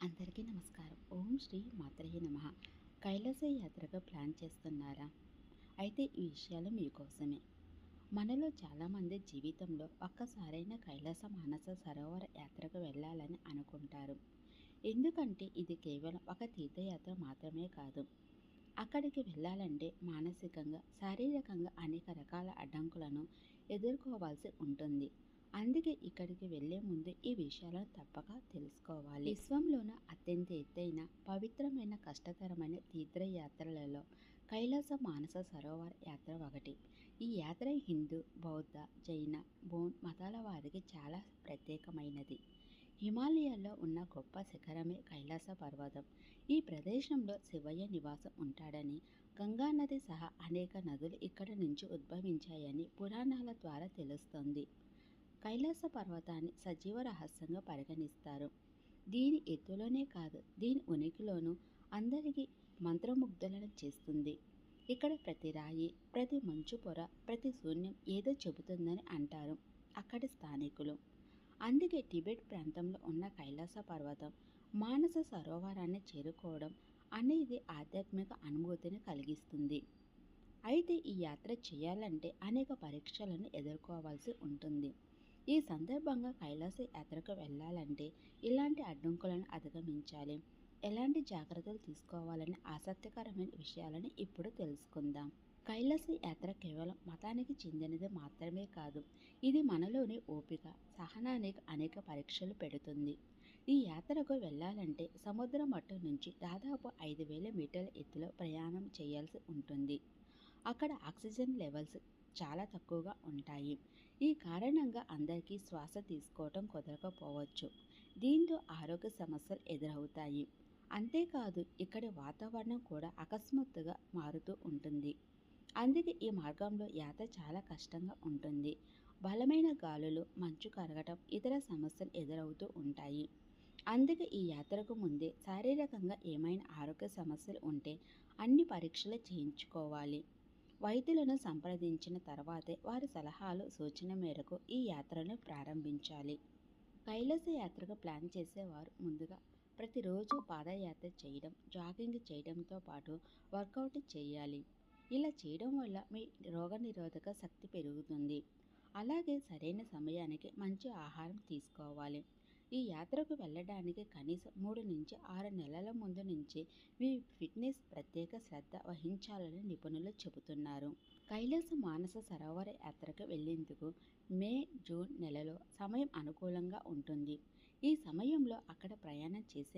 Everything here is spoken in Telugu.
అందరికీ నమస్కారం. ఓం శ్రీ మాత్రయే నమః. కైలాస యాత్రకు ప్లాన్ చేస్తున్నారా? అయితే ఈ విషయాలు మీకోసమే. మనలో చాలామంది జీవితంలో ఒక్కసారైనా కైలాస మానస సరోవర యాత్రకు వెళ్ళాలని అనుకుంటారు. ఎందుకంటే ఇది కేవలం ఒక తీర్థయాత్ర మాత్రమే కాదు. అక్కడికి వెళ్ళాలంటే మానసికంగా, శారీరకంగా అనేక రకాల అడ్డంకులను ఎదుర్కోవాల్సి ఉంటుంది. అందుకే ఇక్కడికి వెళ్ళే ముందు ఈ విషయాలను తప్పక తెలుసుకోవాలి. విశ్వంలోన అత్యంత ఎత్తైన, పవిత్రమైన, కష్టతరమైన తీర్థయాత్రలలో కైలాస మానస సరోవర యాత్ర ఒకటి. ఈ యాత్ర హిందూ, బౌద్ధ, జైన, బౌద్ధ మతాల వారికి చాలా ప్రత్యేకమైనది. హిమాలయాల్లో ఉన్న గొప్ప శిఖరమే కైలాస పర్వతం. ఈ ప్రదేశంలో శివయ్య నివాసం ఉంటాడని, గంగానది సహా అనేక నదులు ఇక్కడి నుంచి ఉద్భవించాయని పురాణాల ద్వారా తెలుస్తుంది. కైలాస పర్వతాన్ని సజీవ రహస్యంగా పరిగణిస్తారు. దీని ఎత్తులోనే కాదు, దీని ఉనికిలోనూ అందరికీ మంత్రముగ్ధులను చేస్తుంది. ఇక్కడ ప్రతి రాయి, ప్రతి మంచు పొర, ప్రతి శూన్యం ఏదో చెబుతుందని అంటారు అక్కడి స్థానికులు. అందుకే టిబెట్ ప్రాంతంలో ఉన్న కైలాస పర్వతం మానస సరోవరాన్ని చేరుకోవడం అనేది ఆధ్యాత్మిక అనుభూతిని కలిగిస్తుంది. అయితే ఈ యాత్ర చేయాలంటే అనేక పరీక్షలను ఎదుర్కోవాల్సి ఉంటుంది. ఈ సందర్భంగా కైలాస యాత్రకు వెళ్ళాలంటే ఇలాంటి అడ్డంకులను అధిగమించాలి, ఎలాంటి జాగ్రత్తలు తీసుకోవాలని ఆసక్తికరమైన విషయాలను ఇప్పుడు తెలుసుకుందాం. కైలాస యాత్ర కేవలం మతానికి చెందినది మాత్రమే కాదు, ఇది మనలోని ఓపిక, సహనానికి అనేక పరీక్షలు పెడుతుంది. ఈ యాత్రకు వెళ్ళాలంటే సముద్ర మట్టం నుంచి దాదాపు 5,000 మీటర్ల ఎత్తులో ప్రయాణం చేయాల్సి ఉంటుంది. అక్కడ ఆక్సిజన్ లెవెల్స్ చాలా తక్కువగా ఉంటాయి. ఈ కారణంగా అందరికీ శ్వాస తీసుకోవటం కుదరకపోవచ్చు. దీంతో ఆరోగ్య సమస్యలు ఎదురవుతాయి. అంతేకాదు ఇక్కడి వాతావరణం కూడా అకస్మాత్తుగా మారుతూ ఉంటుంది. అందుకే ఈ మార్గంలో యాత్ర చాలా కష్టంగా ఉంటుంది. బలమైన గాలులు, మంచు కరగటం, ఇతర సమస్యలు ఎదురవుతూ ఉంటాయి. అందుకే ఈ యాత్రకు ముందే శారీరకంగా ఏమైనా ఆరోగ్య సమస్యలు ఉంటే అన్ని పరీక్షలు చేయించుకోవాలి. వైద్యులను సంప్రదించిన తర్వాతే వారి సలహాలు, సూచన మేరకు ఈ యాత్రను ప్రారంభించాలి. కైలాస యాత్రకు ప్లాన్ చేసేవారు ముందుగా ప్రతిరోజు పాదయాత్ర చేయడం, జాగింగ్ చేయడంతో పాటు వర్కౌట్ చేయాలి. ఇలా చేయడం వల్ల మీ రోగనిరోధక శక్తి పెరుగుతుంది. అలాగే సరైన సమయానికి మంచి ఆహారం తీసుకోవాలి. ఈ యాత్రకు వెళ్ళడానికి కనీసం 3 నుంచి 6 నెలల ముందు నుంచి మీ ఫిట్నెస్ ప్రత్యేక శ్రద్ధ వహించాలని నిపుణులు చెబుతున్నారు. కైలాస మానస సరోవర యాత్రకు వెళ్ళేందుకు మే, జూన్ నెలలో సమయం అనుకూలంగా ఉంటుంది. ఈ సమయంలో అక్కడ ప్రయాణం చేసే